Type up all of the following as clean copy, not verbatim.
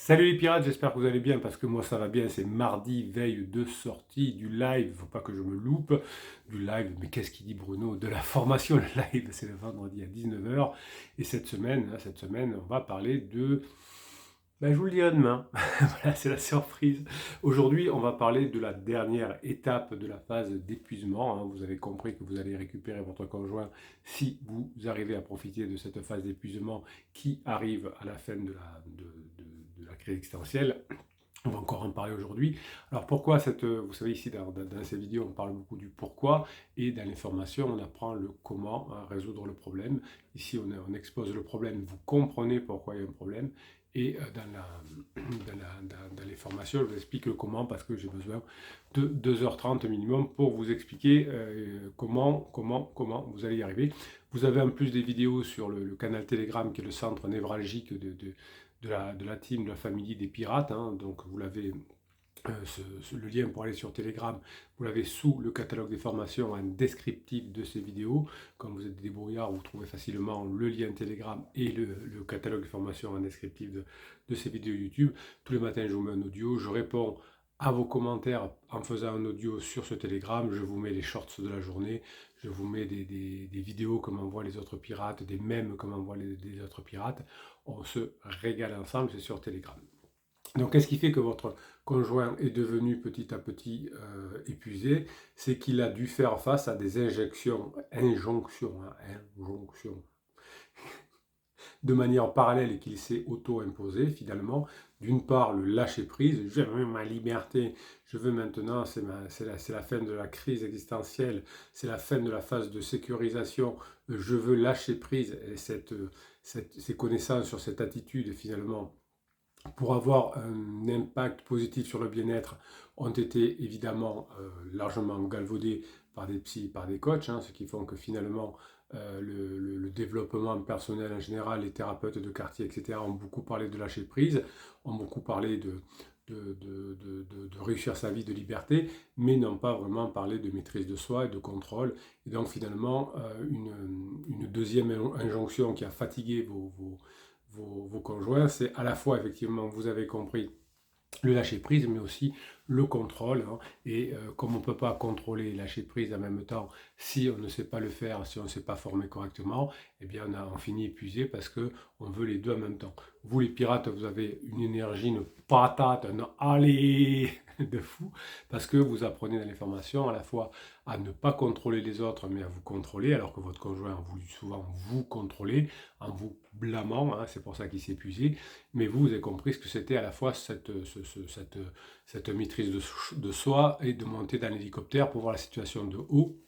Salut les pirates, j'espère que vous allez bien parce que moi ça va bien, c'est mardi, veille de sortie du live, faut pas que je me loupe du live, mais qu'est-ce qu'il dit Bruno? De la formation, le live c'est le vendredi à 19 h et cette semaine on va parler de... Ben, je vous le dirai demain, voilà c'est la surprise. Aujourd'hui on va parler de la dernière étape de la phase d'épuisement, hein. Vous avez compris que vous allez récupérer votre conjoint si vous arrivez à profiter de cette phase d'épuisement qui arrive à la fin de la crise existentielle. On va encore en parler aujourd'hui. Alors pourquoi vous savez ici dans ces vidéos on parle beaucoup du pourquoi et dans les formations on apprend le comment résoudre le problème. Ici on expose le problème, vous comprenez pourquoi il y a un problème et dans les formations je vous explique le comment parce que j'ai besoin de 2h30 minimum pour vous expliquer comment vous allez y arriver. Vous avez en plus des vidéos sur le canal Telegram qui est le centre névralgique de la team, de la famille des pirates, hein. Donc vous l'avez, le lien pour aller sur Telegram, vous l'avez sous le catalogue des formations, un descriptif de ces vidéos. Quand vous êtes des débrouillards, vous trouvez facilement le lien Telegram et le catalogue des formations, un descriptif de ces vidéos YouTube. Tous les matins, je vous mets un audio, je réponds à vos commentaires en faisant un audio sur ce Telegram, je vous mets les shorts de la journée, je vous mets des vidéos comme envoient les autres pirates, des mèmes comme envoient les autres pirates. On se régale ensemble, c'est sur Telegram. Donc, qu'est-ce qui fait que votre conjoint est devenu petit à petit épuisé? C'est qu'il a dû faire face à des injonctions, de manière parallèle et qu'il s'est auto-imposé finalement. D'une part, le lâcher-prise, je veux ma liberté, je veux maintenant, c'est la fin de la crise existentielle, c'est la fin de la phase de sécurisation, je veux lâcher prise, et ces connaissances sur cette attitude finalement, pour avoir un impact positif sur le bien-être, ont été évidemment largement galvaudés par des psys, par des coachs, hein, ce qui font que finalement le développement personnel en général, les thérapeutes de quartier, etc., ont beaucoup parlé de lâcher prise, ont beaucoup parlé de réussir sa vie de liberté, mais n'ont pas vraiment parlé de maîtrise de soi et de contrôle. Et donc finalement, une deuxième injonction qui a fatigué vos conjoints, c'est à la fois effectivement, vous avez compris, le lâcher prise, mais aussi le contrôle, hein. Et comme on ne peut pas contrôler et lâcher prise en même temps, si on ne sait pas le faire, si on ne s'est pas formé correctement, eh bien on finit épuisé parce qu'on veut les deux en même temps. Vous les pirates, vous avez une énergie, une patate, un allez de fou, parce que vous apprenez dans les formations à la fois à ne pas contrôler les autres, mais à vous contrôler, alors que votre conjoint a voulu souvent vous contrôler, en vous blâmant, hein. C'est pour ça qu'il s'est épuisé. Mais vous avez compris ce que c'était à la fois cette maîtrise de soi et de monter dans l'hélicoptère pour voir la situation de haut,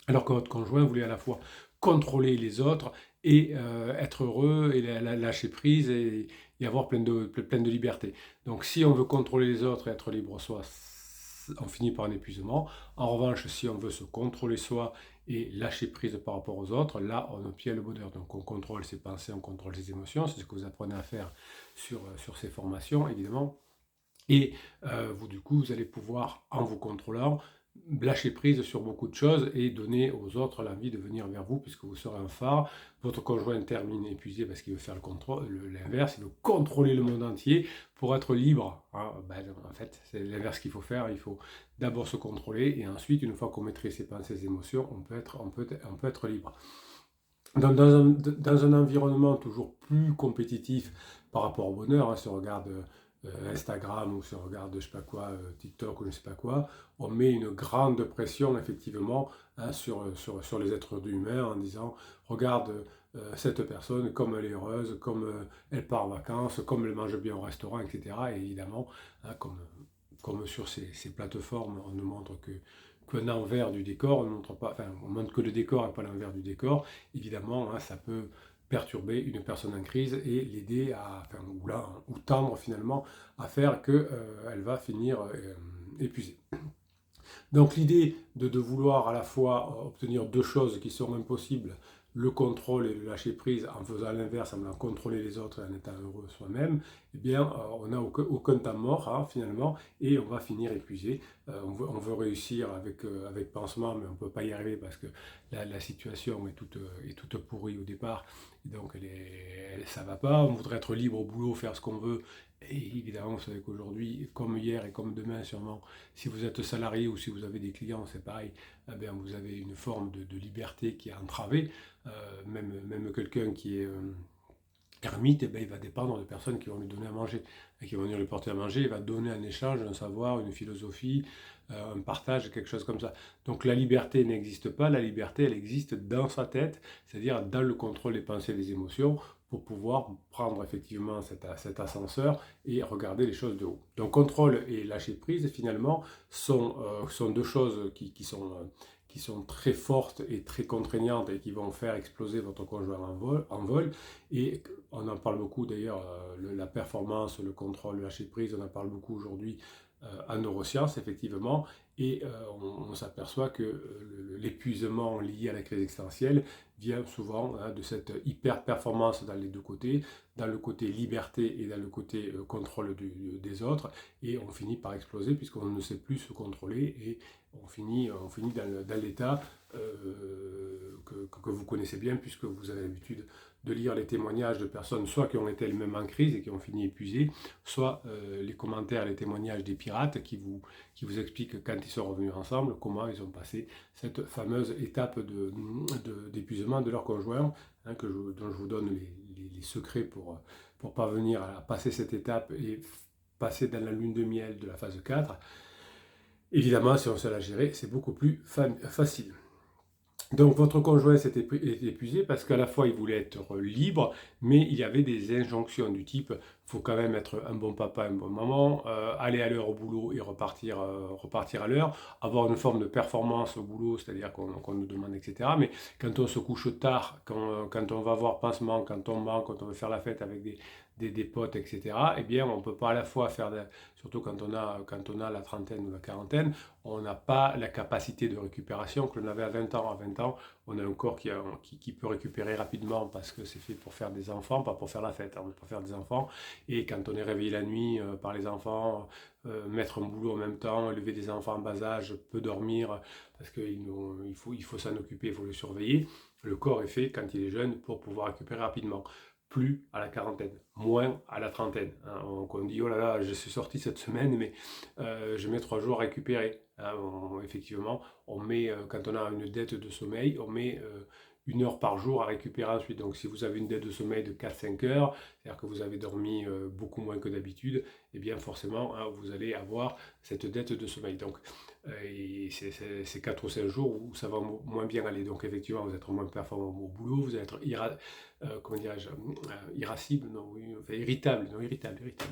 alors que votre conjoint voulait à la fois contrôler les autres et être heureux et lâcher prise et avoir plein de liberté. Donc si on veut contrôler les autres et être libre soi, on finit par un épuisement. En revanche, si on veut se contrôler soi et lâcher prise par rapport aux autres, là, on obtient le bonheur. Donc, on contrôle ses pensées, on contrôle ses émotions. C'est ce que vous apprenez à faire sur ces formations, évidemment. Et vous, du coup, vous allez pouvoir, en vous contrôlant, lâcher prise sur beaucoup de choses et donner aux autres l'envie de venir vers vous puisque vous serez un phare. Votre conjoint termine épuisé parce qu'il veut faire l'inverse, il veut contrôler le monde entier pour être libre, hein. Ben, en fait, c'est l'inverse qu'il faut faire. Il faut d'abord se contrôler et ensuite, une fois qu'on maîtrise ses pensées, ses émotions, on peut être libre. Dans un environnement toujours plus compétitif par rapport au bonheur, hein, si on regarde Instagram ou si on regarde je sais pas quoi, TikTok ou je ne sais pas quoi, on met une grande pression effectivement, hein, sur les êtres humains en disant regarde cette personne comme elle est heureuse, comme elle part en vacances, comme elle mange bien au restaurant, etc. Et évidemment, hein, comme sur ces plateformes, on ne montre qu'un envers du décor, on montre que le décor et pas l'envers du décor. Évidemment, hein, ça peut perturber une personne en crise et l'aider ou tendre finalement à faire qu'elle va finir épuisée. Donc l'idée de vouloir à la fois obtenir deux choses qui sont impossibles, le contrôle et le lâcher prise, en faisant l'inverse, en voulant contrôler les autres et en étant heureux soi-même, eh bien on n'a aucun temps mort, hein, finalement, et on va finir épuisé. On veut réussir avec pansement, mais on ne peut pas y arriver parce que la situation est toute pourrie au départ, et donc ça ne va pas. On voudrait être libre au boulot, faire ce qu'on veut. Et évidemment, vous savez qu'aujourd'hui, comme hier et comme demain sûrement, si vous êtes salarié ou si vous avez des clients, c'est pareil, eh bien, vous avez une forme de liberté qui est entravée. Même quelqu'un qui est ermite, eh bien, il va dépendre de personnes qui vont lui donner à manger, et qui vont venir lui porter à manger. Il va donner un échange, un savoir, une philosophie, un partage, quelque chose comme ça. Donc la liberté n'existe pas, la liberté elle existe dans sa tête, c'est-à-dire dans le contrôle des pensées et des émotions, pour pouvoir prendre effectivement cet ascenseur et regarder les choses de haut. Donc contrôle et lâcher prise finalement sont deux choses qui sont très fortes et très contraignantes et qui vont faire exploser votre conjoint en vol. Et on en parle beaucoup d'ailleurs, la performance, le contrôle, le lâcher prise, on en parle beaucoup aujourd'hui en neurosciences, effectivement, et on s'aperçoit que l'épuisement lié à la crise existentielle vient souvent de cette hyper-performance dans les deux côtés, dans le côté liberté et dans le côté contrôle des autres, et on finit par exploser puisqu'on ne sait plus se contrôler, et on finit dans l'état que vous connaissez bien, puisque vous avez l'habitude de lire les témoignages de personnes soit qui ont été elles-mêmes en crise et qui ont fini épuisées, soit les commentaires, les témoignages des pirates qui vous expliquent quand ils sont revenus ensemble comment ils ont passé cette fameuse étape d'épuisement de leur conjoint, hein, dont je vous donne les secrets pour parvenir à passer cette étape et passer dans la lune de miel de la phase 4. Évidemment, si on sait la gérer, c'est beaucoup plus facile. Donc votre conjoint s'est épuisé parce qu'à la fois il voulait être libre, mais il y avait des injonctions du type il faut quand même être un bon papa, une bonne maman, aller à l'heure au boulot et repartir à l'heure, avoir une forme de performance au boulot, c'est-à-dire qu'on nous demande, etc. Mais quand on se couche tard, quand on va voir pansement, quand on ment, quand on veut faire la fête avec des potes, etc., eh bien on ne peut pas à la fois faire, surtout quand on a la trentaine ou la quarantaine, on n'a pas la capacité de récupération que l'on avait à 20 ans. À 20 ans, on a un corps qui peut récupérer rapidement parce que c'est fait pour faire des enfants, pas pour faire la fête, on ne peut pas faire des enfants. Et quand on est réveillé la nuit par les enfants, mettre un boulot en même temps, élever des enfants en bas âge, peu dormir, parce qu'il faut s'en occuper, il faut le surveiller. Le corps est fait quand il est jeune pour pouvoir récupérer rapidement. Plus à la quarantaine, moins à la trentaine. Hein. On dit, oh là là, je suis sorti cette semaine, mais je mets 3 jours à récupérer. Hein. Effectivement, on met, quand on a une dette de sommeil, on met 1 heure par jour à récupérer ensuite. Donc si vous avez une dette de sommeil de 4-5 heures, c'est-à-dire que vous avez dormi beaucoup moins que d'habitude, eh bien forcément, hein, vous allez avoir cette dette de sommeil. Donc c'est 4 ou 5 jours où ça va moins bien aller. Donc effectivement, vous êtes moins performant au boulot, vous allez être comment dirais-je, irascible, non, oui, enfin, irritable,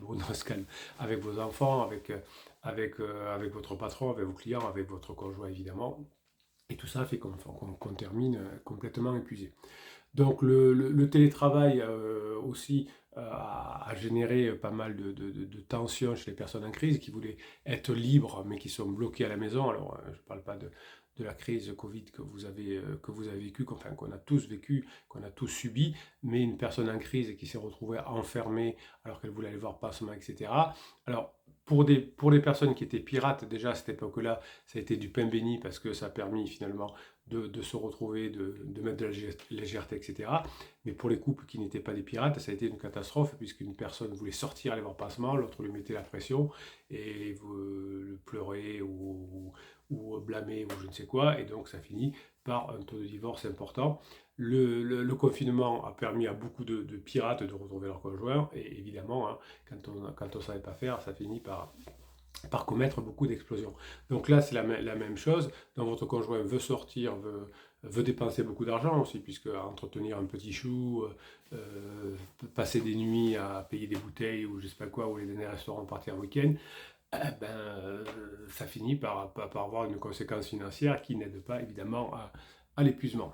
bon, dans ce cas, avec vos enfants, avec votre patron, avec vos clients, avec votre conjoint évidemment. Et tout ça fait qu'on termine complètement épuisé. Donc le télétravail aussi a généré pas mal de tensions chez les personnes en crise qui voulaient être libres mais qui sont bloquées à la maison. Alors je ne parle pas de la crise Covid que vous avez vécue, enfin, qu'on a tous vécu, qu'on a tous subi, mais une personne en crise qui s'est retrouvée enfermée alors qu'elle voulait aller voir pansement, etc. Alors pour les personnes qui étaient pirates, déjà à cette époque-là, ça a été du pain béni parce que ça a permis finalement de se retrouver, de mettre de la légèreté, etc. Mais pour les couples qui n'étaient pas des pirates, ça a été une catastrophe puisqu'une personne voulait sortir, aller voir pansement, l'autre lui mettait la pression et vous le pleurer ou blâmer ou je ne sais quoi, et donc ça finit par un taux de divorce important. Le confinement a permis à beaucoup de pirates de retrouver leur conjoint, et évidemment, hein, quand on ne savait pas faire, ça finit par commettre beaucoup d'explosions. Donc là, c'est la même chose. Dans votre conjoint veut sortir, veut dépenser beaucoup d'argent aussi, puisque entretenir un petit chou, passer des nuits à payer des bouteilles ou je ne sais pas quoi, ou aller dans des restaurants, partir en week-end, ça finit par avoir une conséquence financière qui n'aide pas évidemment à l'épuisement.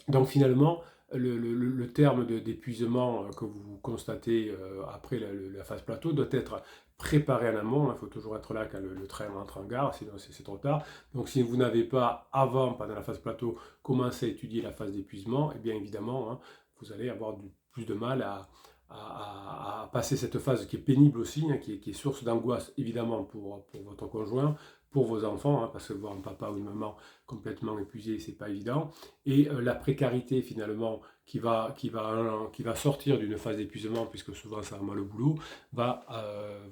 Donc finalement, le terme d'épuisement que vous constatez après la phase plateau doit être préparé en amont. Il faut toujours être là quand le train entre en gare, sinon c'est trop tard. Donc si vous n'avez pas avant, pendant la phase plateau, commencé à étudier la phase d'épuisement, eh bien évidemment, hein, vous allez avoir plus de mal à passer cette phase qui est pénible aussi, hein, qui est source d'angoisse évidemment pour votre conjoint, pour vos enfants, hein, parce que voir un papa ou une maman complètement épuisé, c'est pas évident. Et la précarité finalement qui va sortir d'une phase d'épuisement, puisque souvent ça va mal au boulot, va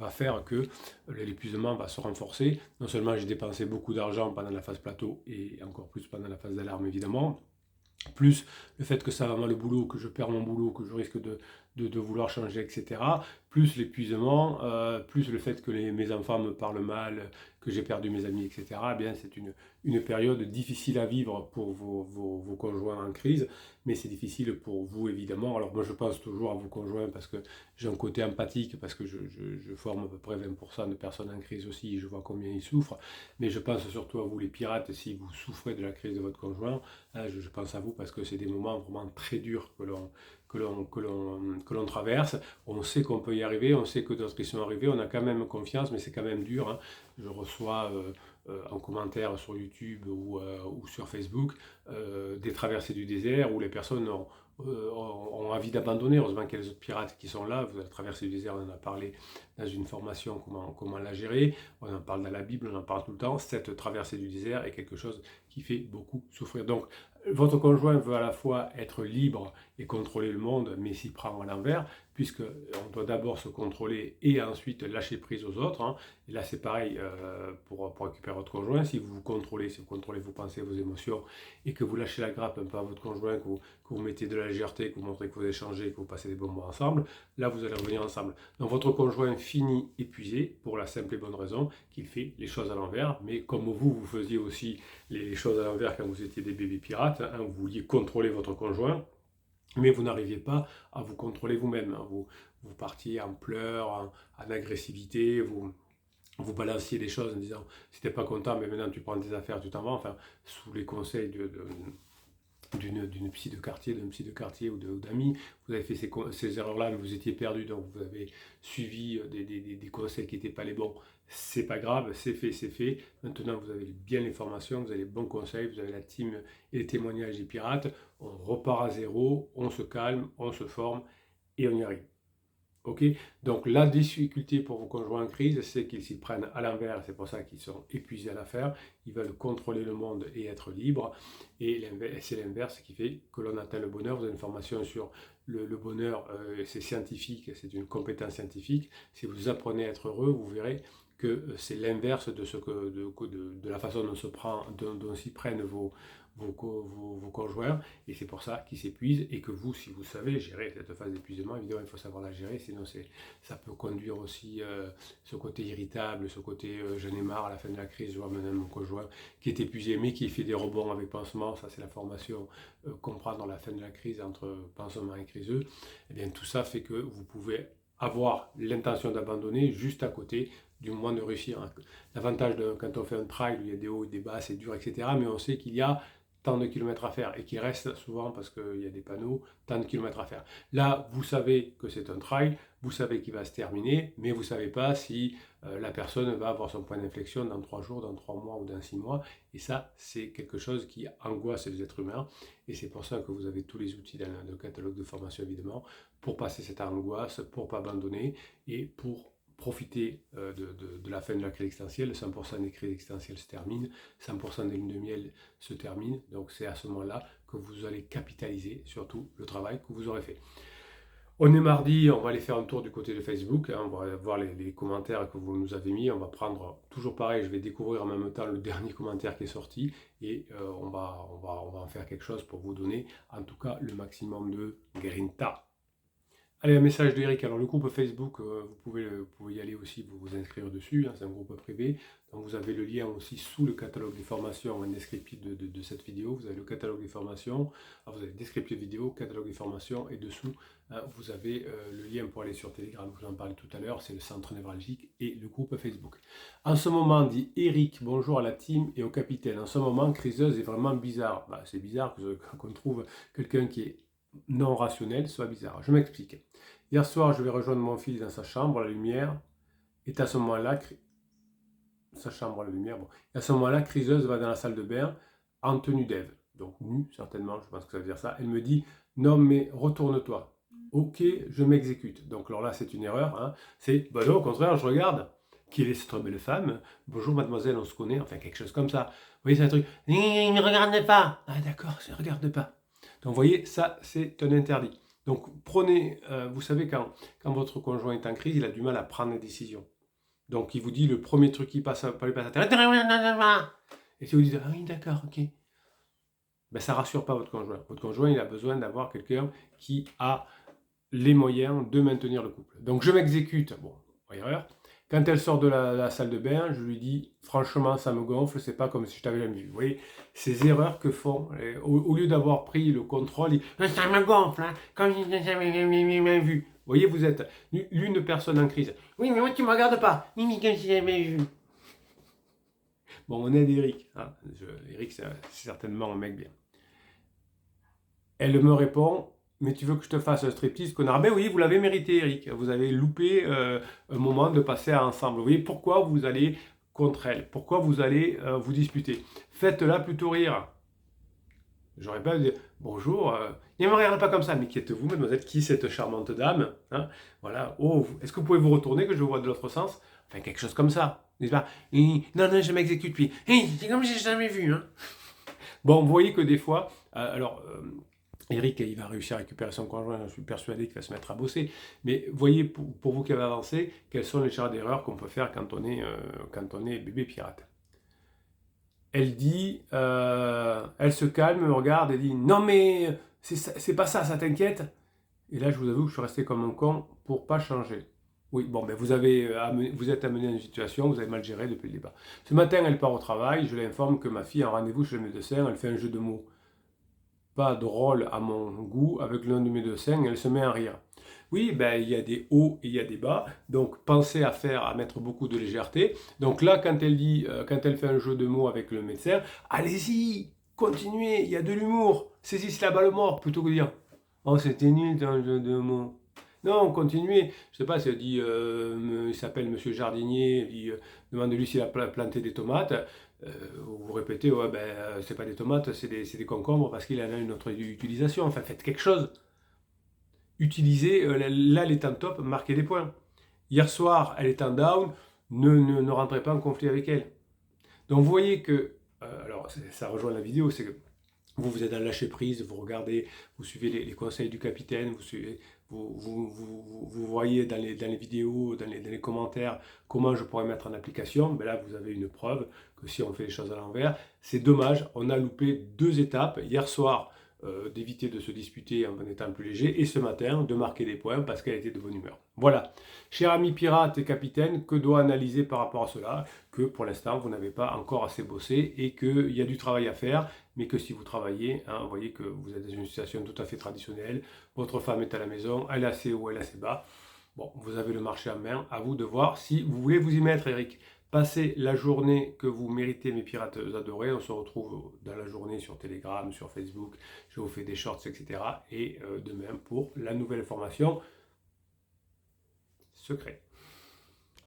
faire que l'épuisement va se renforcer. Non seulement j'ai dépensé beaucoup d'argent pendant la phase plateau et encore plus pendant la phase d'alarme évidemment, plus le fait que ça va mal au boulot, que je perds mon boulot, que je risque de vouloir changer, etc. Plus l'épuisement, plus le fait que mes enfants me parlent mal, que j'ai perdu mes amis, etc. Eh bien, c'est une période difficile à vivre pour vos conjoints en crise, mais c'est difficile pour vous évidemment. Alors moi je pense toujours à vos conjoints parce que j'ai un côté empathique, parce que je forme à peu près 20% de personnes en crise aussi, et je vois combien ils souffrent, mais je pense surtout à vous les pirates si vous souffrez de la crise de votre conjoint. Je pense à vous parce que c'est des moments vraiment très durs que l'on traverse. On sait qu'on peut y arriver, on sait que d'autres y sont arrivés, on a quand même confiance, mais c'est quand même dur, hein. Je reçois en commentaire sur YouTube ou sur Facebook des traversées du désert où les personnes ont envie d'abandonner. Heureusement qu'il y a les autres pirates qui sont là. Vous avez traversé du désert, on en a parlé dans une formation, comment la gérer. On en parle dans la Bible, on en parle tout le temps. Cette traversée du désert est quelque chose qui fait beaucoup souffrir. Donc, votre conjoint veut à la fois être libre et contrôler le monde, mais s'y prend à l'envers, puisqu'on doit d'abord se contrôler et ensuite lâcher prise aux autres, hein. Et là, c'est pareil pour récupérer votre conjoint. Si vous vous contrôlez, si vous contrôlez vos pensées, vos émotions, et que vous lâchez la grappe un peu à votre conjoint, que vous mettez de la légèreté, que vous montrez que vous échangez, que vous passez des bons moments ensemble, là, vous allez revenir ensemble. Donc, votre conjoint finit épuisé pour la simple et bonne raison qu'il fait les choses à l'envers. Mais comme vous faisiez aussi les choses à l'envers quand vous étiez des bébés pirates, hein, vous vouliez contrôler votre conjoint, mais vous n'arriviez pas à vous contrôler vous-même, hein. Vous partiez en pleurs, en agressivité, vous balanciez des choses en disant si t'es pas content, mais maintenant tu prends tes affaires, tu t'en vas, enfin, sous les conseils d'une psy de quartier, d'un psy de quartier ou d'amis, vous avez fait ces erreurs-là, mais vous étiez perdu, donc vous avez suivi des conseils qui n'étaient pas les bons. C'est pas grave, c'est fait, c'est fait. Maintenant, vous avez bien les formations, vous avez les bons conseils, vous avez la team et les témoignages des pirates. On repart à zéro, on se calme, on se forme et on y arrive. Ok, donc la difficulté pour vos conjoints en crise, c'est qu'ils s'y prennent à l'envers, c'est pour ça qu'ils sont épuisés à l'affaire, ils veulent contrôler le monde et être libres, et c'est l'inverse qui fait que l'on atteint le bonheur. Vous avez une formation sur le bonheur, c'est scientifique, c'est une compétence scientifique. Si vous apprenez à être heureux, vous verrez que c'est l'inverse de la façon dont s'y prennent vos conjoints, et c'est pour ça qu'ils s'épuisent, et que vous, si vous savez gérer cette phase d'épuisement, évidemment il faut savoir la gérer, sinon ça peut conduire aussi ce côté irritable, ce côté j'en ai marre à la fin de la crise, je vois maintenant mon conjoint qui est épuisé mais qui fait des rebonds avec pansement. Ça c'est la formation comprendre la fin de la crise entre pansement et criseux. Et bien tout ça fait que vous pouvez avoir l'intention d'abandonner juste à côté du moment de réussir. L'avantage quand on fait un trail, il y a des hauts et des bas, c'est dur, etc. Mais on sait qu'il y a tant de kilomètres à faire et qu'il reste souvent, parce qu'il y a des panneaux, tant de kilomètres à faire. Là, vous savez que c'est un trail, vous savez qu'il va se terminer, mais vous ne savez pas si la personne va avoir son point d'inflexion dans 3 jours, dans 3 mois ou dans 6 mois. Et ça, c'est quelque chose qui angoisse les êtres humains. Et c'est pour ça que vous avez tous les outils dans le catalogue de formation, évidemment, pour passer cette angoisse, pour ne pas abandonner et pour profiter de la fin de la crise existentielle. 100% des crises existentielles se terminent, 100% des lunes de miel se terminent, donc c'est à ce moment-là que vous allez capitaliser sur tout le travail que vous aurez fait. On est mardi, on va aller faire un tour du côté de Facebook, hein, on va voir les commentaires que vous nous avez mis, on va prendre, toujours pareil, je vais découvrir en même temps le dernier commentaire qui est sorti, et on va en faire quelque chose pour vous donner, en tout cas, le maximum de grinta. Allez, un message d'Eric. Alors, le groupe Facebook, vous pouvez y aller aussi, vous inscrire dessus, hein, c'est un groupe privé. Donc, vous avez le lien aussi sous le catalogue des formations en descriptif de cette vidéo. Vous avez le catalogue des formations, alors vous avez descriptif vidéo, catalogue des formations, et dessous, hein, vous avez le lien pour aller sur Telegram, je vous en parlais tout à l'heure, c'est le centre névralgique et le groupe Facebook. En ce moment, dit Eric, bonjour à la team et au capitaine. En ce moment, Criseuse est vraiment bizarre. Bah, c'est bizarre qu'on trouve quelqu'un qui est non rationnel, soit bizarre. Je m'explique. Hier soir, je vais rejoindre mon fils dans sa chambre, la lumière est à ce moment-là, sa chambre, la lumière, bon. Et à ce moment-là, Criseuse va dans la salle de bain en tenue d'Ève, donc nue certainement, je pense que ça veut dire ça. Elle me dit, non mais retourne-toi. Ok, je m'exécute. Donc alors là, c'est une erreur, hein. C'est, bah non, au contraire, je regarde. quelle est cette belle femme? Bonjour mademoiselle, on se connaît, enfin quelque chose comme ça. Vous voyez, c'est un truc, il ne regarde pas. Ah d'accord, je ne regarde pas. Donc vous voyez, ça c'est un interdit. Donc prenez, vous savez, quand votre conjoint est en crise, il a du mal à prendre des décisions. Donc il vous dit le premier truc qui passe par lui passe à la tête. Et si vous dites, ah oui d'accord, ok. Ben, ça ne rassure pas votre conjoint. Votre conjoint, il a besoin d'avoir quelqu'un qui a les moyens de maintenir le couple. Donc je m'exécute, bon, erreur. Quand elle sort de la salle de bain, je lui dis, franchement, ça me gonfle, c'est pas comme si je t'avais jamais vu. Vous voyez, ces erreurs que font, au lieu d'avoir pris le contrôle, ça me gonfle, hein, comme si je t'avais jamais vu. Vous voyez, vous êtes l'une personne en crise. Oui, mais moi, tu me regardes pas. Oui, mais comme si je t'avais vu. Bon, on aide Eric. Hein. Eric, c'est certainement un mec bien. Elle me répond, mais tu veux que je te fasse un striptease, connard? Ben oui, vous l'avez mérité, Eric. Vous avez loupé un moment de passer ensemble. Vous voyez, pourquoi vous allez contre elle? Pourquoi vous allez vous disputer? Faites-la plutôt rire. J'aurais pas dit, bonjour, ne me regarde pas comme ça, mais qui êtes-vous, mademoiselle? Qui est cette charmante dame? Hein, voilà, oh, est-ce que vous pouvez vous retourner, que je vois de l'autre sens? Enfin, quelque chose comme ça, n'est-ce pas? Non, non, je m'exécute, puis, c'est comme si je jamais vu, hein. Bon, vous voyez que des fois, Eric, il va réussir à récupérer son conjoint, je suis persuadé qu'il va se mettre à bosser. Mais voyez, pour vous qui avez avancé, quelles sont les genres d'erreurs qu'on peut faire quand on est bébé pirate. Elle dit, elle se calme, me regarde et dit, non mais c'est pas ça, ça t'inquiète? Et là, je vous avoue que je suis resté comme un con pour pas changer. Oui, bon, ben vous êtes amené à une situation, vous avez mal géré depuis le départ. Ce matin, elle part au travail, je l'informe que ma fille a un rendez-vous chez le médecin, elle fait un jeu de mots pas drôle à mon goût avec l'un de mes médecins, elle se met à rire. Oui, ben, il y a des hauts et il y a des bas, donc pensez à mettre beaucoup de légèreté. Donc là, quand elle fait un jeu de mots avec le médecin, allez-y, continuez, il y a de l'humour, saisissez la balle mort, plutôt que de dire, oh c'était nul ton jeu de mots. Non, continuez. Je sais pas, si elle dit, il s'appelle Monsieur Jardinier, demande-lui s'il a planté des tomates. Vous répétez, ouais, ben, c'est pas des tomates, c'est des concombres parce qu'il en a une autre utilisation. Enfin, faites quelque chose. Utilisez, là, elle est en top, marquez des points. Hier soir, elle est en down, ne rentrez pas en conflit avec elle. Donc, vous voyez que, alors, ça rejoint la vidéo, c'est que vous êtes dans le lâcher prise, vous regardez, vous suivez les conseils du capitaine, vous voyez dans les vidéos, dans les commentaires, comment je pourrais mettre en application. Ben là, vous avez une preuve que si on fait les choses à l'envers, c'est dommage, on a loupé 2 étapes. Hier soir, d'éviter de se disputer en étant plus léger, et ce matin, de marquer des points parce qu'elle était de bonne humeur. Voilà. Cher ami pirate et capitaine, que doit analyser par rapport à cela? Que pour l'instant, vous n'avez pas encore assez bossé et qu'il y a du travail à faire, mais que si vous travaillez, hein, vous voyez que vous êtes dans une situation tout à fait traditionnelle, votre femme est à la maison, elle est assez haut, elle est assez bas. Bon, vous avez le marché en main, à vous de voir si vous voulez vous y mettre, Eric. Passez la journée que vous méritez, mes pirates adorés. On se retrouve dans la journée sur Telegram, sur Facebook. Je vous fais des shorts, etc. Et demain pour la nouvelle formation secret.